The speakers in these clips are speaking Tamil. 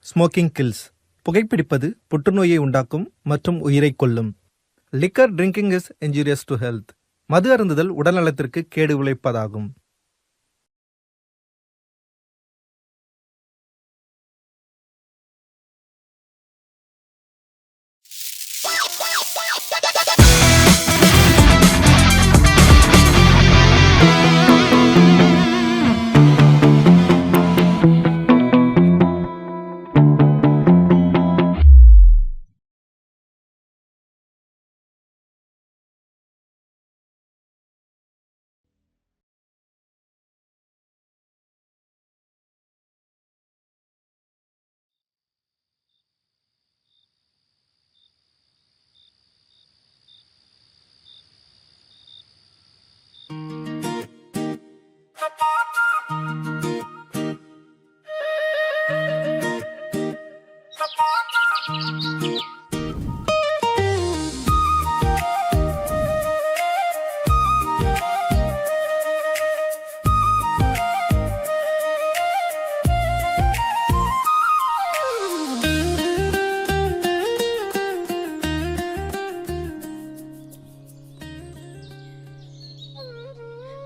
Smoking kills. புகைப்பிடிப்பது புற்றுநோயை உண்டாக்கும் மற்றும் உயிரைக் கொல்லும். Liquor drinking is injurious to health. மது அருந்துதல் உடல்நலத்திற்கு கேடு விளைவிப்பதாகும்.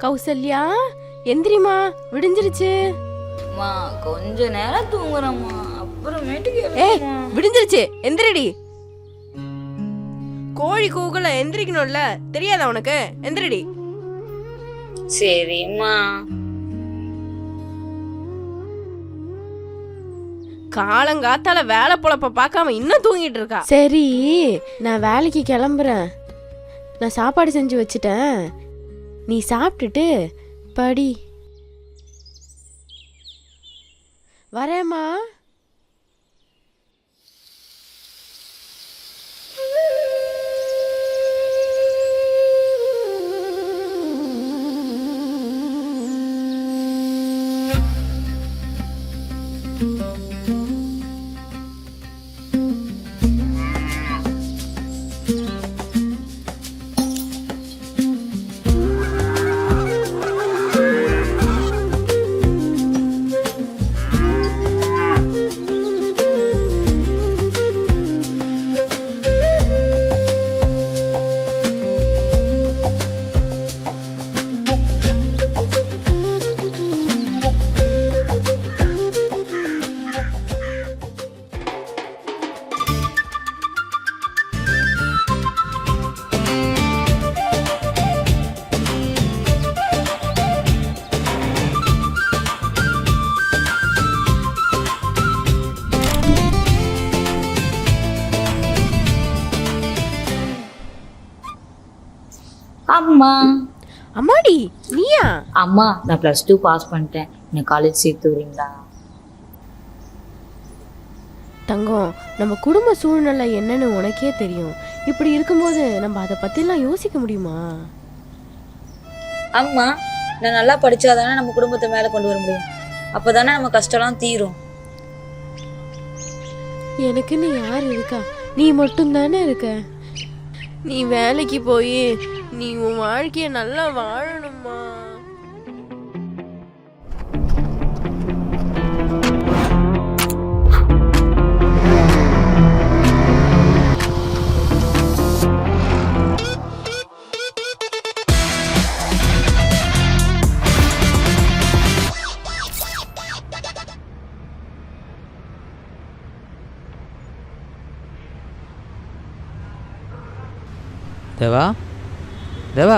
கௌசல்யா, எந்திரிமா, விடிஞ்சிருச்சு. அம்மா கொஞ்ச நேரம் தூங்குறேம்மா, அப்புறமேட்டுக்கு ஏய், விடிஞ்சிருச்சு, எந்திரடி. கோழி கூகுல எந்திரிக்கணும்ல, தெரியாதா உனக்கு? எந்திரடி. சரிம்மா. காலங்காத்தால வேலை பொழப்ப பார்க்காம இன்னும் தூங்கிட்டு இருக்கா. சரி, நான் வேலைக்கு கிளம்புறேன். நான் சாப்பாடு செஞ்சு வச்சுட்டேன், நீ சாப்பிட்டுட்டு படி. வரேம்மா. அம்மா. அம்மாடி, நீயா? அம்மா, நான் +2 பாஸ் பண்ணிட்டேன். என்ன காலேஜ் சேர்த்து விடுறீங்களா? தங்கம், நம்ம குடும்ப சூழ்நிலை என்னன்னு உனக்கே தெரியும். இப்படி இருக்கும்போது நம்ம அதை பத்திலாம் யோசிக்க முடியுமா? அம்மா, நான் நல்லா படிச்சாதானே நம்ம குடும்பத்தை மேலே கொண்டு வர முடியும். அப்போதானே நம்ம கஷ்டம்லாம் தீரும். எனக்குன்னு யார் இருக்கா? நீ மட்டும்தானே இருக்க. நீ வேலைக்கு போய் நீ உன் வாழ்க்கைய நல்லா வாழணுமா? தேவா, தேவா,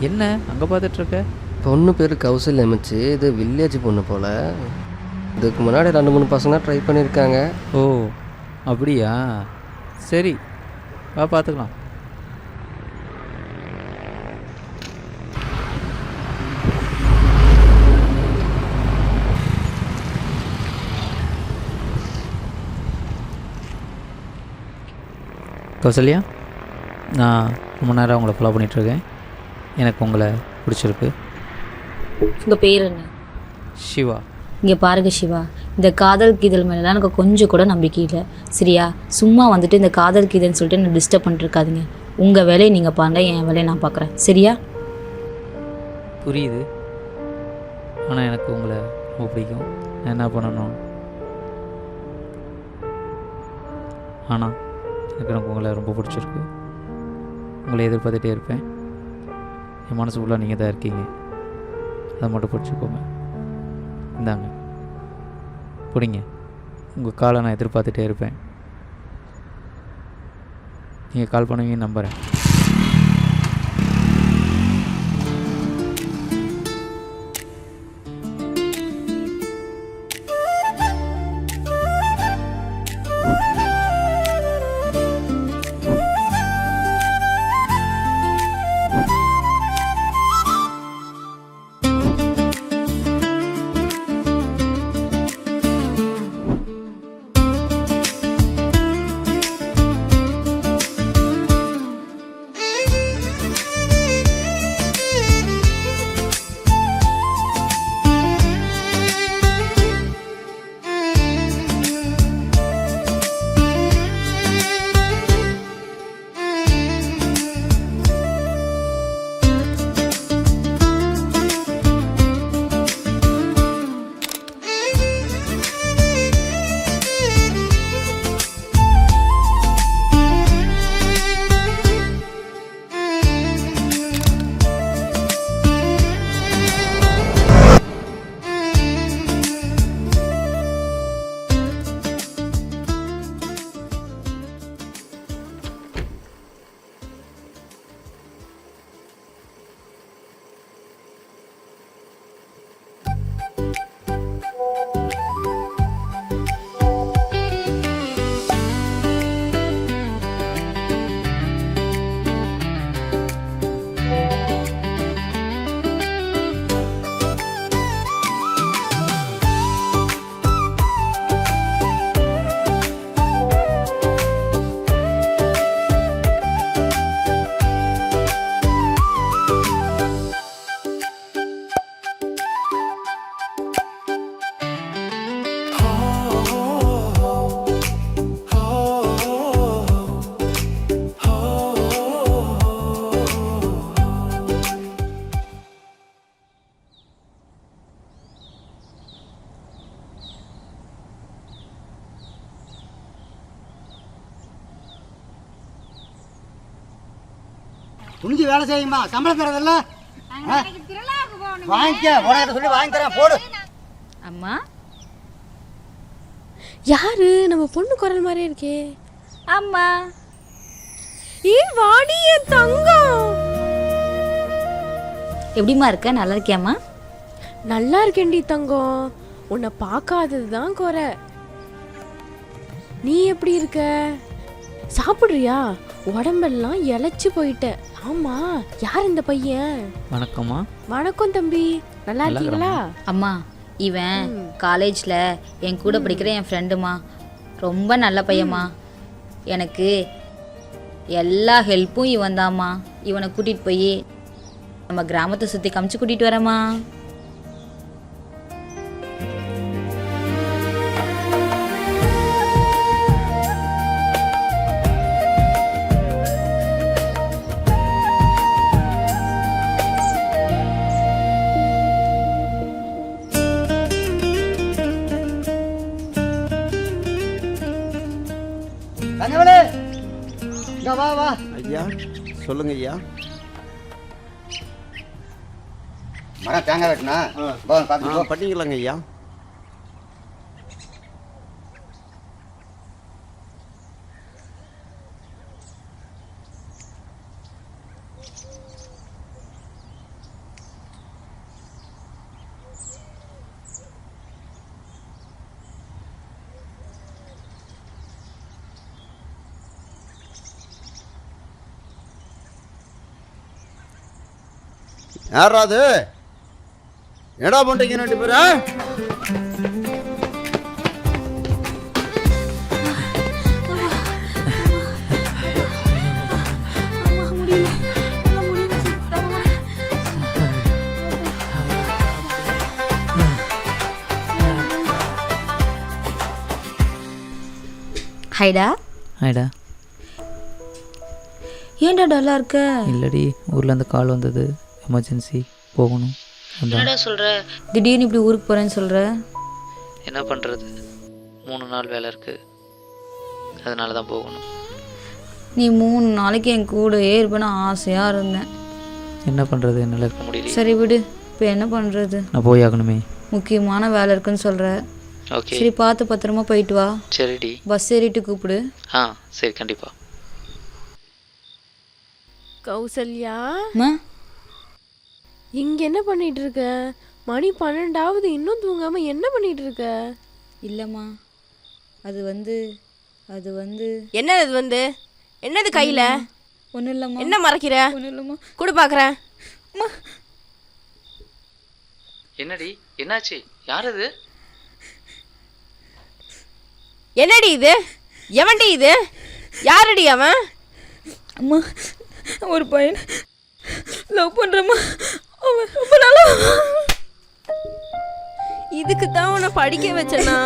என்ன அங்கே பார்த்துட்ருக்க? பொண்ணு பேர் கௌசல்யா அமைச்சு, இது வில்லேஜ் பொண்ணு போல். இதுக்கு முன்னாடி 2-3 பசங்க ட்ரை பண்ணியிருக்காங்க. ஓ அப்படியா? சரி, வா பார்த்துக்கலாம். கௌசல்யா, நான் ரொம்ப நேரம் உங்களை ஃபாலோ பண்ணிகிட்ருக்கேன். எனக்கு உங்களை பிடிச்சிருக்கு. உங்கள் பேர் என்ன? சிவா. இங்கே பாருங்க சிவா, இந்த காதல் கீதல் மேலாம் எனக்கு கொஞ்சம் கூட நம்பிக்கை இல்லை. சரியா? சும்மா வந்துட்டு இந்த காதல் கீதல்னு சொல்லிட்டு என்ன டிஸ்டர்ப் பண்ணிருக்காதுங்க. உங்கள் வேலையை நீங்கள் பாருங்க, என் வேலையை நான் பார்க்குறேன். சரியா? புரியுது, ஆனால் எனக்கு உங்களை ரொம்ப பிடிக்கும். நான் என்ன பண்ணணும்? ஆனால் எனக்கு உங்களை ரொம்ப பிடிச்சிருக்கு. உங்களை எதிர்பார்த்துட்டே இருப்பேன். என் மனசு ஃபுல்லாக நீங்கள் தான் இருக்கீங்க. அதை மட்டும் பிடிச்சிக்கோங்க. இந்தாங்க பிடிங்க. உங்கள் காலை நான் எதிர்பார்த்துட்டே இருப்பேன். நீங்கள் கால் பண்ணுவீங்கன்னு நம்புகிறேன். துணிஞ்சு வேலை செய்யுமா, சம்பளம் தரதில்ல. வாங்கிக்க, உனக்கிட்ட சொல்லி வாங்கி தரேன், போடு. அம்மா யாரு? நம்ம பொண்ணு குரல் மாதிரியே இருக்கே. அம்மா வாடி என் தங்கம். எப்படிம்மா இருக்க? நல்லா இருக்கியாம்மா? நல்லா இருக்கேன்டி தங்கம். உன்னை பார்க்காதது தான் குறை. நீ எப்படி இருக்க? சாப்பிடுறியா? உடம்பெல்லாம் இழைச்சு போயிட்ட. ஆமா, யார் இந்த பையன்? வணக்கம்மா. வணக்கம் தம்பி, நல்லா இருக்கீங்களா? அம்மா இவன் காலேஜில் என் கூட படிக்கிற என் ஃப்ரெண்டுமா. ரொம்ப நல்ல பையம்மா. எனக்கு எல்லா ஹெல்ப்பும் இவன் தாம்மா. இவனை கூட்டிகிட்டு போய் நம்ம கிராமத்தை சுற்றி காமிச்சு கூட்டிகிட்டு வரேம்மா. தங்கவளே, இங்க வா வா. ஐயா சொல்லுங்க ஐயா. மரம் தேங்காய் வெட்டினா பார்த்து பண்ணிக்கலாங்க ஐயா. யாராது என்னடா பண்றீங்க ரெண்டு பேரும்? ஹைடா. ஹைடா. ஏன்டா டல்லா இருக்க? இல்லடி, ஊர்லேருந்து கால் வந்தது, எமர்ஜென்சி போகணும். என்னடா சொல்கிற? திடீர்னு இப்படி ஊருக்கு போகிறேன்னு சொல்கிற? என்ன பண்ணுறது, 3 நாள் வேலை இருக்குது. அதனால தான் போகணும். நீ 3 நாளைக்கு என் கூடயே இருப்பேன்னு ஆசையாக இருந்தேன். என்ன பண்ணுறது, என்னால் இருக்க முடியல. சரி விடு, இப்போ என்ன பண்ணுறது? நான் போய் ஆகணுமே. முக்கியமான வேலை இருக்குன்னு சொல்கிற. ஓகே சரி, பார்த்து பத்திரமா போயிட்டு வா. சரிடி. பஸ் ஏறிட்டு கூப்பிடு. சரி கண்டிப்பாக. கௌசல்யா, அம்மா, இங்க என்ன பண்ணிட்டு இருக்க? மணி 12ஆவது, இன்னும் தூங்காம என்ன பண்ணிட்டு இருக்க? இல்லைம்மா, அது வந்து என்னது என்னது கையில? ஒன்றும் இல்லைம்மா. என்ன மறைக்கிற? ஒன்றும் இல்லைம்மா. கூட பாக்குறேன். என்னடி, என்னாச்சு? யார் அது? என்னடி இது? எவன்டி இது? யாரடி அவன்? அம்மா, ஒரு பையன் லவ் பண்ணுறம்மா. அவன் ரொம்ப நல்லா. இதுக்கு தான் உன்னை படிக்க வச்சேனா?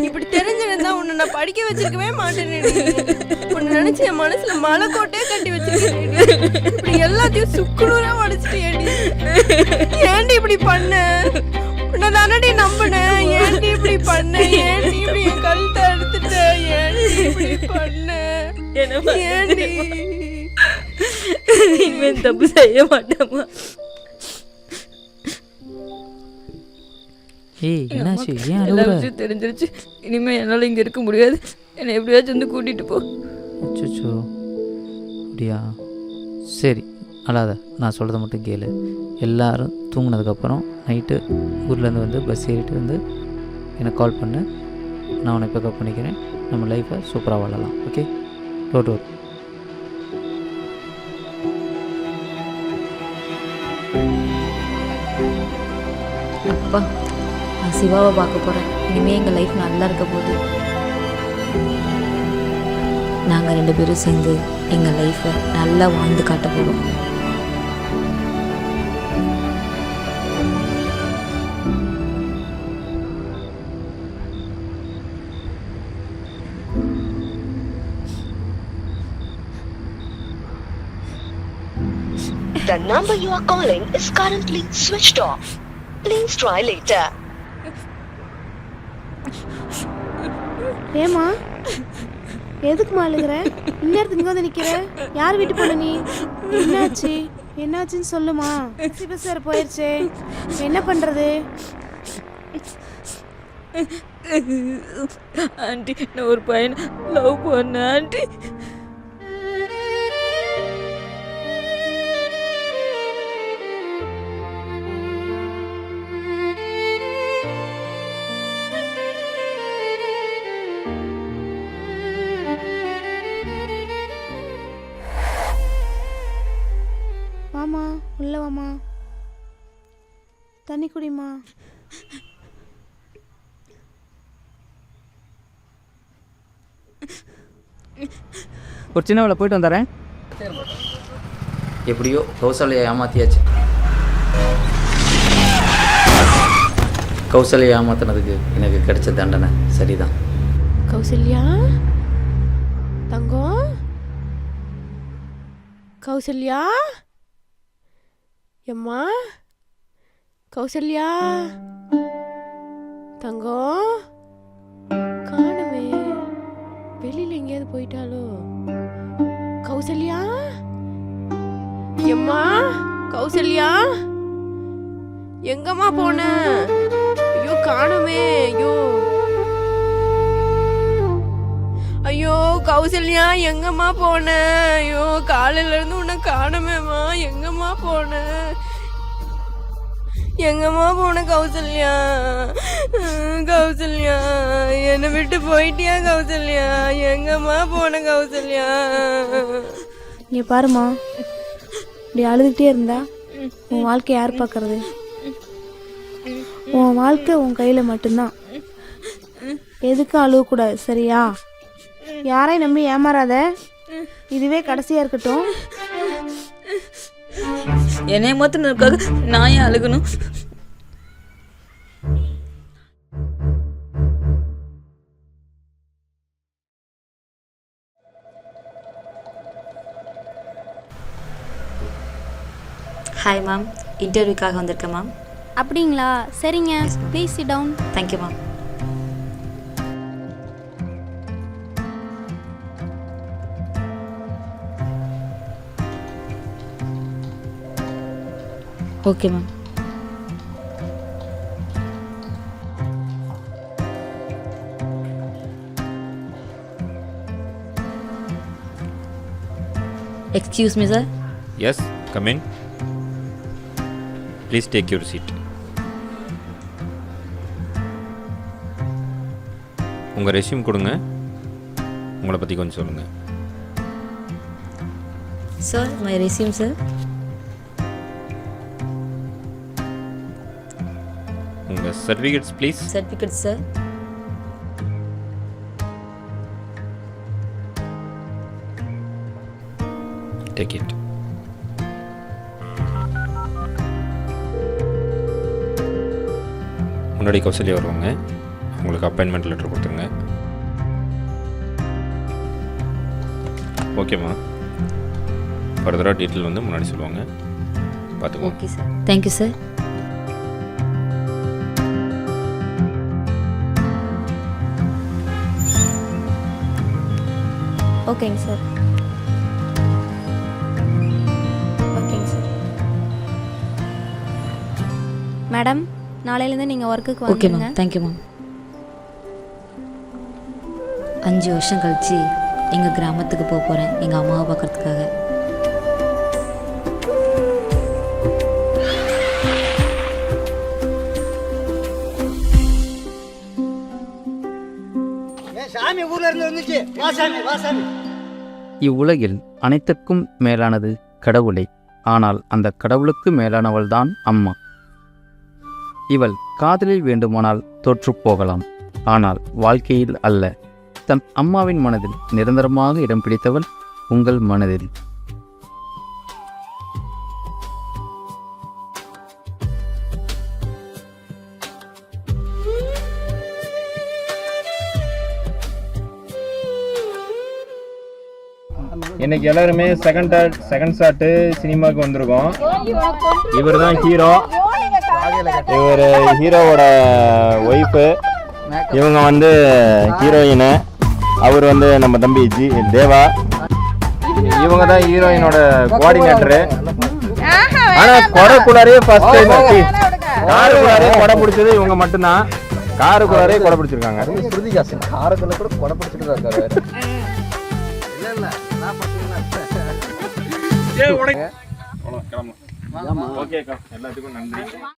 இப்படி தெரிஞ்சிருந்தா உன்னை நான் படிக்க வச்சிருக்கவே மாட்டேனேடி. உன்னை நினைச்சு என் மனசுல மலைக்கோட்டையே கட்டி வச்சிருக்கேன். இப்படி எல்லாத்தையும் சுக்குநூறா உடைச்சிட்டேடி. ஏன்டி இப்படி பண்ண? உன்னை தானடி நம்பினேன். ஏன்டி இப்படி பண்ண? ஏன்டி இப்படி என் கழுத்தை எடுத்துட்ட? ஏன்டி இப்படி பண்ண? ஏன்டி? இனிமேல் தப்பு செய்ய மாட்டேம்மா. ஏய், என்னாச்சு? ஏன் எல்லா அழுகுற? விஷயம் தெரிஞ்சிருச்சு. இனிமேல் என்னால் இங்கே இருக்க முடியாது. என்னை எப்படியாச்சும் வந்து கூட்டிகிட்டு போ. அச்சோ, அப்படியா? சரி அழாத, நான் சொல்கிறத மட்டும் கேளு. எல்லோரும் தூங்கினதுக்கப்புறம் நைட்டு ஊர்லேருந்து வந்து பஸ் ஏறிட்டு வந்து எனக்கு கால் பண்ணு. நான் உன்னை பிக்கப் பண்ணிக்கிறேன். நம்ம லைஃப்பை சூப்பராக வாழலாம். ஓகே, டோட் ஓர். அப்பா, நான் சிவாவை பார்க்க போகிறேன். இனிமேல் எங்கள் லைஃப் நல்லா இருக்க போகுது. நாங்கள் 2 பேரும் சேர்ந்து எங்கள் லைஃப்பை நல்லா வாழ்ந்து காட்ட போகிறோம். The number you are calling is currently switched off. Please try later. ஏமா, எதுக்குமா அழுகுற? இந்நேரத்துக்கு இங்கே வந்து நிற்கிற? யார் வீட்டு போன நீ? என்னாச்சு? என்னாச்சுன்னு சொல்லுமா. பஸ் வேறு போயிடுச்சு, என்ன பண்ணுறது? ஆண்டி, நான் ஒரு பையனை லவ் பண்ணேன் ஆண்டி. வாமா, உள்ள வாமா, தண்ணி குடிமா. ஒரு சின்ன வேலை போயிட்டு வந்துடுறேன். எப்படியோ கௌசல்யா ஏமாற்றியாச்சு. கௌசல்யா ஏமாத்தினதுக்கு எனக்கு கிடைச்ச தண்டனை சரிதான். கௌசல்யா தங்கம், கௌசல்யா எம்மா, கௌசல்யா தங்கம், காணுமே, வெளியில எங்கேயாவது போயிட்டாலோ? கௌசல்யா எம்மா, கௌசல்யா எங்கம்மா போன? ஐயோ காணுமே. ஐயோ ஐயோ கௌசல்யா எங்கம்மா போன? ஐயோ காலையில இருந்து உன்னை காணுமேம்மா. எங்கம்மா போன? எங்கம்மா போன கௌசல்யா? கௌசல்யா என்னை விட்டு போயிட்டியா கௌசல்யா? எங்கம்மா போன கௌசல்யா? நீ பாருமா, இப்படி அழுதுகிட்டே இருந்தா உன் வாழ்க்கை யார் பார்க்கறது? உன் வாழ்க்கை உன் கையில் மட்டும்தான். எதுக்கும் அழுவக்கூடாது, சரியா? யாரையும் நம்பி ஏமாறாத. இதுவே கடைசியாக இருக்கட்டும். என்னைய மாத்தினதுக்காக நான் ஏன் அழுகணும்? ஹாய் மேம், இன்டர்வியூக்காக வந்திருக்கேன் மேம். அப்படிங்களா? சரிங்க, please sit down. Thank you ma'am. Okay ma'am. Excuse me sir. Yes, come in. Please take your seat. உங்கள் ரெஸ்யூம் கொடுங்க, உங்களை பற்றி கொஞ்சம் சொல்லுங்கள். Sir my resume sir. உங்கள் certificates please. Certificate sir. Take it. முன்னாடி கௌசல்யா வருவாங்க, உங்களுக்கு அப்பாயின்மெண்ட் லெட்டர் கொடுத்துருங்க. ஓகேம்மா, ஃபர்தராக டீட்டெயில் வந்து முன்னாடி சொல்லுவாங்க, பார்த்துக்கோங்க. Okay sir. Thank you sir. ஓகேங்க சார். ஓகேங்க சார். மேடம், நாளையிலேருந்து நீங்கள் ஒர்க்குக்கு ஓகே வந்துடுங்க. மேம். Thank you ma'am. 5 வருஷம் கழிச்சு எங்கள் கிராமத்துக்கு போக போகிறேன் எங்கள் அம்மாவை பார்க்கறதுக்காக. சாமி ஊர்ல இருந்து வந்துச்சு. வா சாமி, வா சாமி. இவ்வுலகில் அனைத்திற்கும் மேலானது கடவுளே. ஆனால் அந்த கடவுளுக்கு மேலானவள்தான் அம்மா. இவள் காதலில் வேண்டுமானால் தோற்றுப் போகலாம், ஆனால் வாழ்க்கையில் அல்ல. தன் அம்மாவின் மனதில் நிரந்தரமாக இடம் பிடித்தவள் உங்கள் மனதில். இன்னைக்கு எல்லாருமே செகண்ட் ஷாட்டு சினிமாவுக்கு வந்திருக்கோம். இவர் தான் ஹீரோ, இவர் ஹீரோவோட ஒய்ஃபு, இவங்க வந்து ஹீரோயின், அவர் வந்து நம்ம தம்பி தேவா. இவங்க தான் ஹீரோயினோட கோஆர்டினேட்டரு. ஆனால் கொடைக்குள்ளாரே ஃபர்ஸ்ட் டைம் காருக்குள்ளாரே கொடை பிடிச்சது இவங்க மட்டும்தான். காருக்குள்ளாரே கொடை பிடிச்சிருக்காங்க. காரக்குள்ள கூட கொடை பிடிச்சிட்டு தான் இருக்காரு. ஓகேக்கா, எல்லாத்துக்கும் நன்றி.